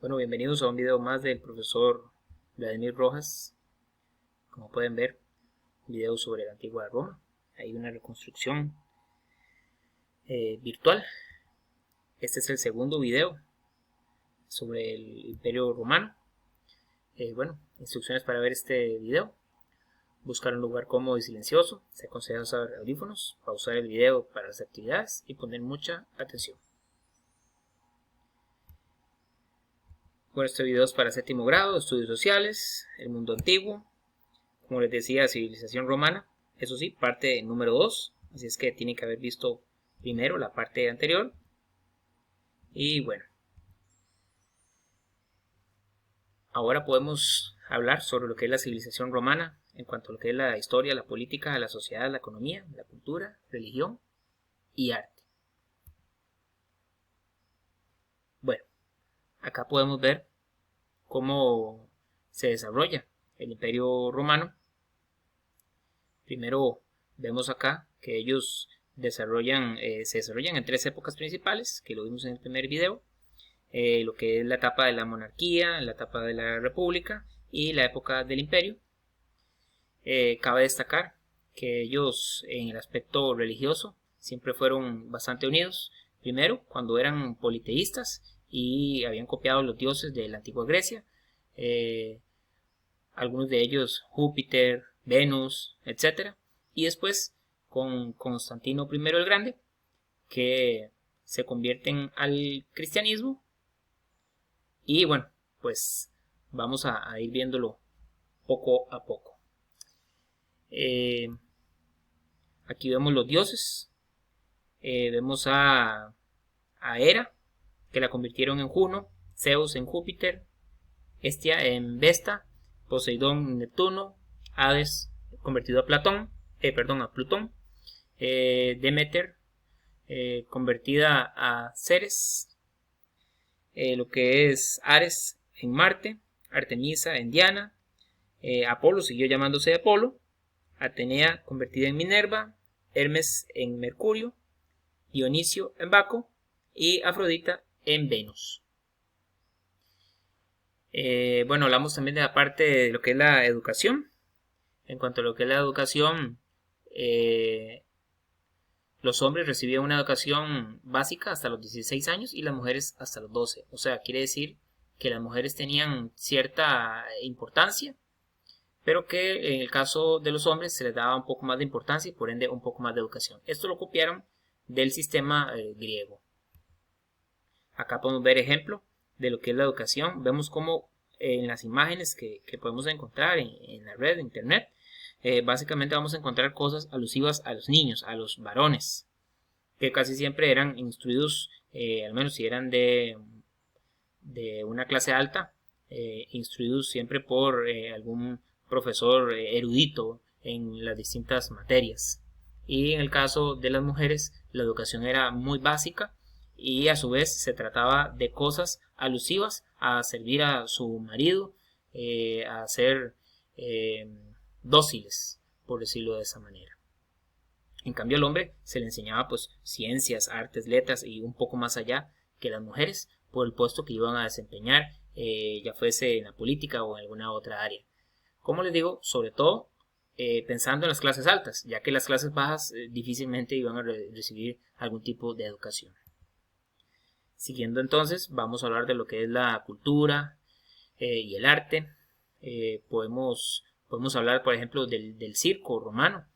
Bueno, bienvenidos a un video más del profesor Vladimir Rojas. Como pueden ver, un video sobre la antigua Roma. Hay una reconstrucción virtual. Este es el segundo video sobre el Imperio Romano. Instrucciones para ver este video. Buscar un lugar cómodo y silencioso. Se aconseja usar audífonos, pausar el video para las actividades y poner mucha atención. Bueno, este video es para séptimo grado, estudios sociales, el mundo antiguo. Como les decía, civilización romana, eso sí, parte número 2, así es que tienen que haber visto primero la parte anterior. Y bueno, ahora podemos hablar sobre lo que es la civilización romana en cuanto a lo que es la historia, la política, la sociedad, la economía, la cultura, religión y arte. Bueno, acá podemos ver cómo se desarrolla el Imperio Romano. Primero vemos acá que ellos se desarrollan en tres épocas principales, que lo vimos en el primer video. Lo que es la etapa de la monarquía, la etapa de la república y la época del imperio. Cabe destacar que ellos en el aspecto religioso siempre fueron bastante unidos. Primero, cuando eran politeístas y habían copiado los dioses de la antigua Grecia, algunos de ellos Júpiter, Venus, etc. Y después con Constantino I el Grande, que se convierten al cristianismo. Y bueno, pues vamos a ir viéndolo poco a poco. Aquí vemos los dioses. Vemos a Hera, que la convirtieron en Juno, Zeus en Júpiter, Hestia en Vesta, Poseidón en Neptuno, Hades convertido a Plutón, Demeter convertida a Ceres, lo que es Ares en Marte, Artemisa en Diana, Apolo siguió llamándose Apolo, Atenea convertida en Minerva, Hermes en Mercurio, Dionisio en Baco y Afrodita en Venus. Hablamos también de la parte de lo que es la educación. En cuanto a lo que es la educación, los hombres recibían una educación básica hasta los 16 años y las mujeres hasta los 12. O sea, quiere decir que las mujeres tenían cierta importancia, pero que en el caso de los hombres se les daba un poco más de importancia y por ende un poco más de educación. Esto lo copiaron del sistema griego. Acá podemos ver ejemplo de lo que es la educación. Vemos cómo en las imágenes que podemos encontrar en la red, en internet, básicamente vamos a encontrar cosas alusivas a los niños, a los varones, que casi siempre eran instruidos, al menos si eran de una clase alta, instruidos siempre por algún profesor erudito en las distintas materias. Y en el caso de las mujeres, la educación era muy básica y a su vez se trataba de cosas alusivas a servir a su marido, a ser dóciles, por decirlo de esa manera. En cambio al hombre se le enseñaba pues ciencias, artes, letras y un poco más allá que las mujeres por el puesto que iban a desempeñar, ya fuese en la política o en alguna otra área. Como les digo, sobre todo pensando en las clases altas, ya que las clases bajas difícilmente iban a recibir algún tipo de educación. Siguiendo entonces, vamos a hablar de lo que es la cultura y el arte. Podemos hablar, por ejemplo, del circo romano.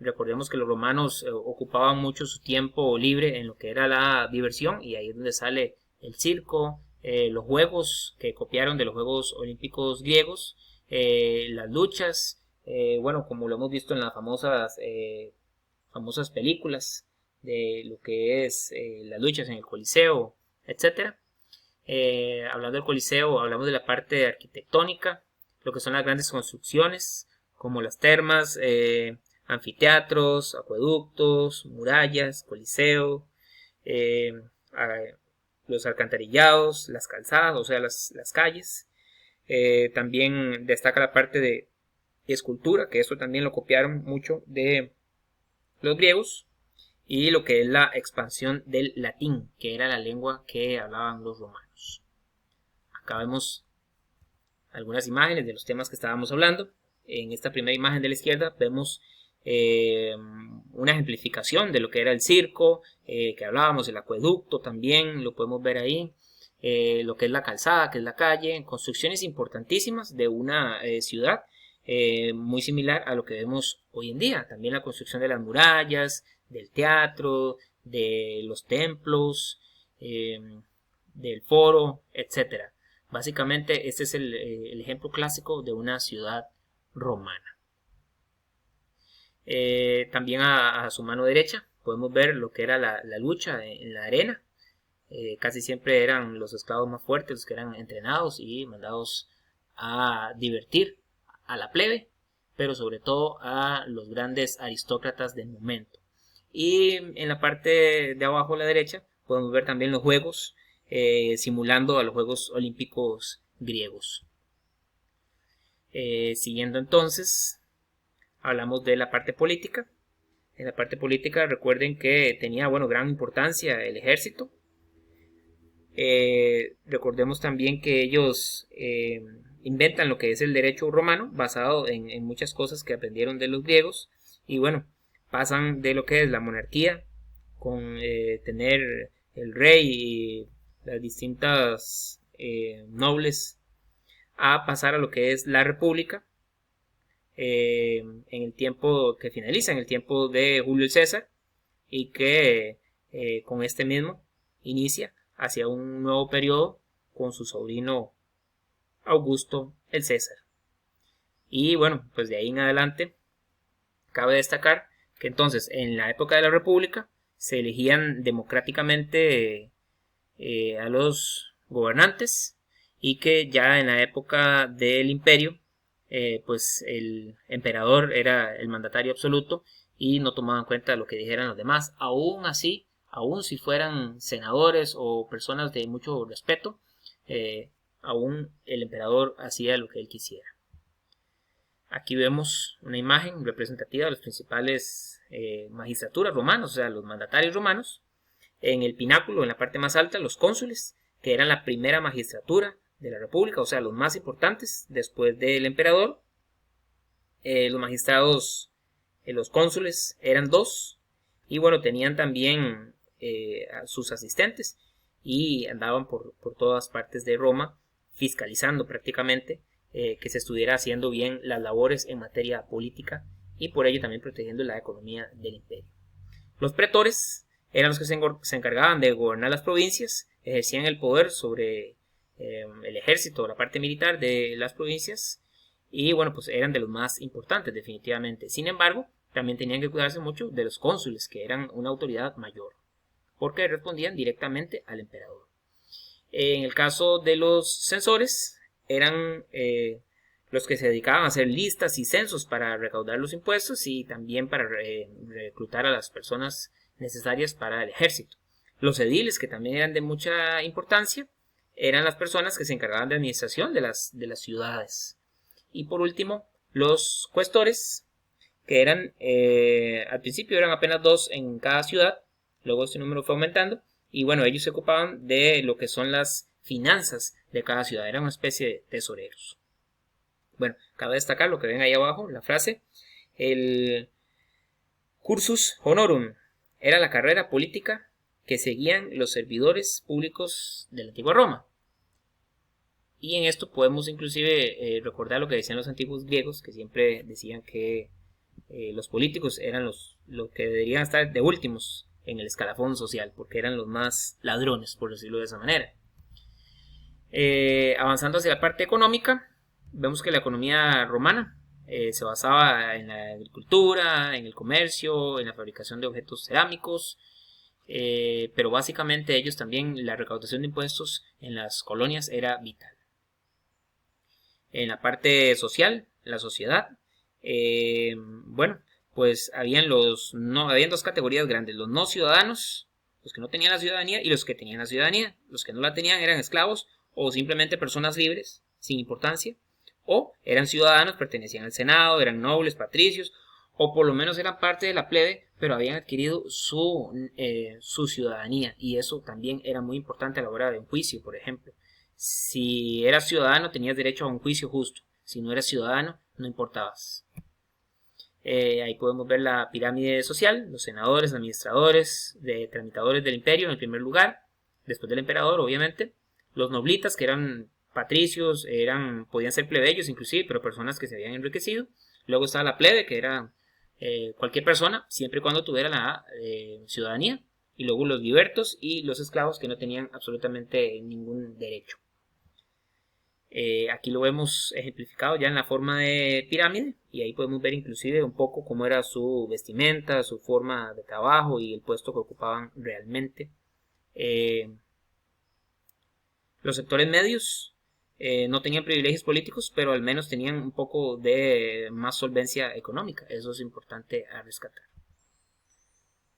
Recordemos que los romanos ocupaban mucho su tiempo libre en lo que era la diversión y ahí es donde sale el circo, los juegos que copiaron de los Juegos Olímpicos griegos, las luchas, como lo hemos visto en las famosas películas de lo que es las luchas en el Coliseo, etc. Hablando del Coliseo, hablamos de la parte arquitectónica, lo que son las grandes construcciones, como las termas, anfiteatros, acueductos, murallas, coliseo, los alcantarillados, las calzadas, o sea, las calles. También destaca la parte de escultura, que eso también lo copiaron mucho de los griegos. y lo que es la expansión del latín, que era la lengua que hablaban los romanos. Acá vemos algunas imágenes de los temas que estábamos hablando. En esta primera imagen de la izquierda vemos una ejemplificación de lo que era el circo, que hablábamos, el acueducto también, lo podemos ver ahí, lo que es la calzada, que es la calle, construcciones importantísimas de una ciudad, muy similar a lo que vemos hoy en día. También la construcción de las murallas, del teatro, de los templos, del foro, etcétera. Básicamente este es el ejemplo clásico de una ciudad romana. También a su mano derecha podemos ver lo que era la lucha en la arena. Casi siempre eran los esclavos más fuertes los que eran entrenados y mandados a divertir a la plebe, pero sobre todo a los grandes aristócratas del momento. Y en la parte de abajo a la derecha podemos ver también los juegos, simulando a los Juegos Olímpicos griegos. Siguiendo entonces, hablamos de la parte política. En la parte política recuerden que tenía gran importancia el ejército. Recordemos también que ellos inventan lo que es el derecho romano, basado en muchas cosas que aprendieron de los griegos, y pasan de lo que es la monarquía, con tener el rey y las distintas nobles, a pasar a lo que es la república, en el tiempo que finaliza, en el tiempo de Julio César, y que con este mismo inicia hacia un nuevo periodo con su sobrino Augusto el César. Y pues de ahí en adelante cabe destacar que entonces en la época de la república se elegían democráticamente a los gobernantes, y que ya en la época del imperio pues el emperador era el mandatario absoluto y no tomaban en cuenta lo que dijeran los demás. Aún así, aún si fueran senadores o personas de mucho respeto, aún el emperador hacía lo que él quisiera. Aquí vemos una imagen representativa de las principales magistraturas romanas, o sea, los mandatarios romanos. En el pináculo, en la parte más alta, los cónsules, que eran la primera magistratura de la república, o sea, los más importantes después del emperador. Los magistrados, los cónsules, eran dos, y tenían también a sus asistentes, y andaban por todas partes de Roma fiscalizando prácticamente que se estuviera haciendo bien las labores en materia política, y por ello también protegiendo la economía del imperio. Los pretores eran los que se encargaban de gobernar las provincias, ejercían el poder sobre el ejército, la parte militar de las provincias, y pues eran de los más importantes definitivamente. Sin embargo, también tenían que cuidarse mucho de los cónsules, que eran una autoridad mayor, porque respondían directamente al emperador. En el caso de los censores, eran los que se dedicaban a hacer listas y censos para recaudar los impuestos, y también para reclutar a las personas necesarias para el ejército. Los ediles, que también eran de mucha importancia, eran las personas que se encargaban de administración de las ciudades. Y por último, los cuestores, que eran al principio eran apenas 2 en cada ciudad, luego este número fue aumentando, y ellos se ocupaban de lo que son las finanzas de cada ciudad, eran una especie de tesoreros. Cabe destacar lo que ven ahí abajo, la frase, el cursus honorum era la carrera política que seguían los servidores públicos de la antigua Roma. Y en esto podemos inclusive recordar lo que decían los antiguos griegos, que siempre decían que los políticos eran los que deberían estar de últimos en el escalafón social, porque eran los más ladrones, por decirlo de esa manera. Avanzando hacia la parte económica, vemos que la economía romana se basaba en la agricultura, en el comercio, en la fabricación de objetos cerámicos, pero básicamente ellos también, la recaudación de impuestos en las colonias era vital. En la parte social, la sociedad, pues habían dos categorías grandes: los no ciudadanos, los que no tenían la ciudadanía, y los que tenían la ciudadanía. Los que no la tenían eran esclavos o simplemente personas libres, sin importancia, o eran ciudadanos, pertenecían al senado, eran nobles, patricios, o por lo menos eran parte de la plebe, pero habían adquirido su ciudadanía, y eso también era muy importante a la hora de un juicio, por ejemplo. Si eras ciudadano tenías derecho a un juicio justo, si no eras ciudadano no importabas. Ahí podemos ver la pirámide social, los senadores, administradores, tramitadores del imperio en el primer lugar, después del emperador obviamente, los noblitas que eran patricios, podían ser plebeyos inclusive, pero personas que se habían enriquecido. Luego estaba la plebe, que era cualquier persona, siempre y cuando tuviera la ciudadanía. Y luego los libertos y los esclavos, que no tenían absolutamente ningún derecho. Aquí lo vemos ejemplificado ya en la forma de pirámide, y ahí podemos ver inclusive un poco cómo era su vestimenta, su forma de trabajo y el puesto que ocupaban realmente. Los sectores medios no tenían privilegios políticos, pero al menos tenían un poco de más solvencia económica. Eso es importante a rescatar.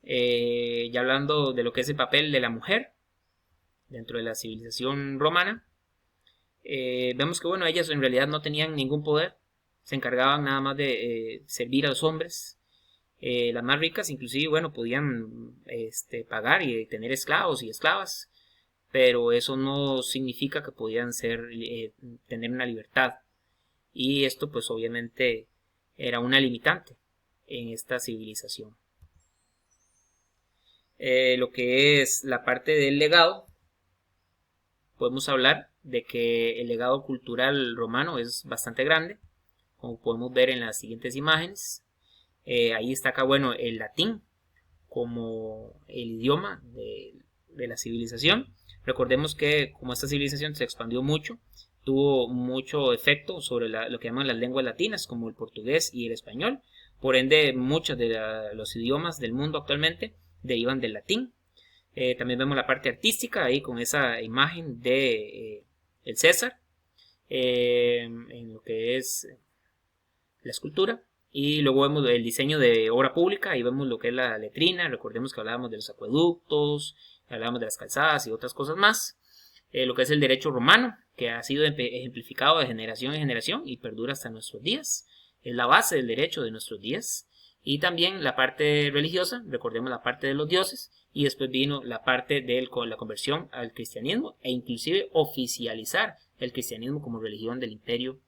Ya hablando de lo que es el papel de la mujer dentro de la civilización romana, vemos que bueno, ellas en realidad no tenían ningún poder, se encargaban nada más de servir a los hombres. Las más ricas inclusive bueno, podían pagar y tener esclavos y esclavas, pero eso no significa que podían tener una libertad, y esto pues obviamente era una limitante en esta civilización. Lo que es la parte del legado, podemos hablar de que el legado cultural romano es bastante grande, como podemos ver en las siguientes imágenes. Ahí destaca bueno el latín como el idioma de la civilización. Recordemos que como esta civilización se expandió mucho, tuvo mucho efecto sobre lo que llaman las lenguas latinas, como el portugués y el español. Por ende, muchos de los idiomas del mundo actualmente derivan del latín. También vemos la parte artística ahí con esa imagen de el César en lo que es la escultura. Y luego vemos el diseño de obra pública, y vemos lo que es la letrina. Recordemos que hablábamos de los acueductos, hablábamos de las calzadas y otras cosas más. Lo que es el derecho romano, que ha sido ejemplificado de generación en generación y perdura hasta nuestros días. Es la base del derecho de nuestros días. Y también la parte religiosa, recordemos la parte de los dioses, y después vino la parte de la conversión al cristianismo, e inclusive oficializar el cristianismo como religión del imperio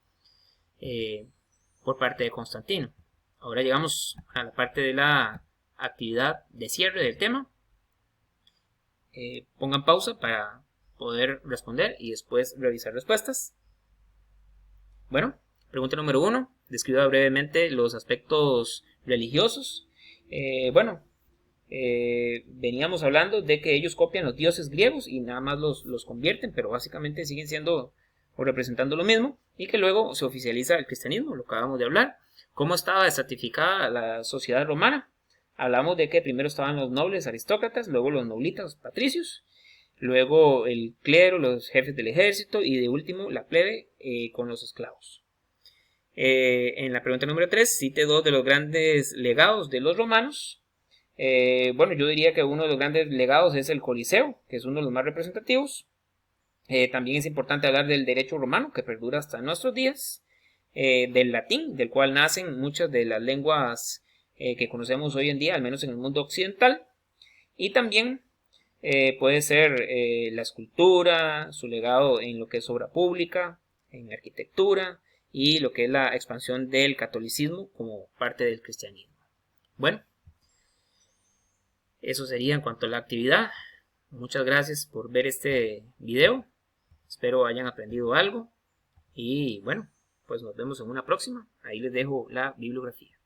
por parte de Constantino. Ahora llegamos a la parte de la actividad de cierre del tema. Pongan pausa para poder responder y después revisar respuestas. Bueno, pregunta número 1. Describa brevemente los aspectos religiosos. Veníamos hablando de que ellos copian los dioses griegos y nada más los convierten, pero básicamente siguen siendo o representando lo mismo, y que luego se oficializa el cristianismo, lo que acabamos de hablar. ¿Cómo estaba estratificada la sociedad romana? Hablamos de que primero estaban los nobles aristócratas, luego los noblitas, los patricios, luego el clero, los jefes del ejército, y de último la plebe con los esclavos. En la pregunta número 3, cite dos de los grandes legados de los romanos. Yo diría que uno de los grandes legados es el Coliseo, que es uno de los más representativos. También es importante hablar del derecho romano, que perdura hasta nuestros días, del latín, del cual nacen muchas de las lenguas que conocemos hoy en día, al menos en el mundo occidental, y también puede ser la escultura, su legado en lo que es obra pública, en arquitectura, y lo que es la expansión del catolicismo como parte del cristianismo. Bueno, eso sería en cuanto a la actividad. Muchas gracias por ver este video. Espero hayan aprendido algo. Y bueno, pues nos vemos en una próxima. Ahí les dejo la bibliografía.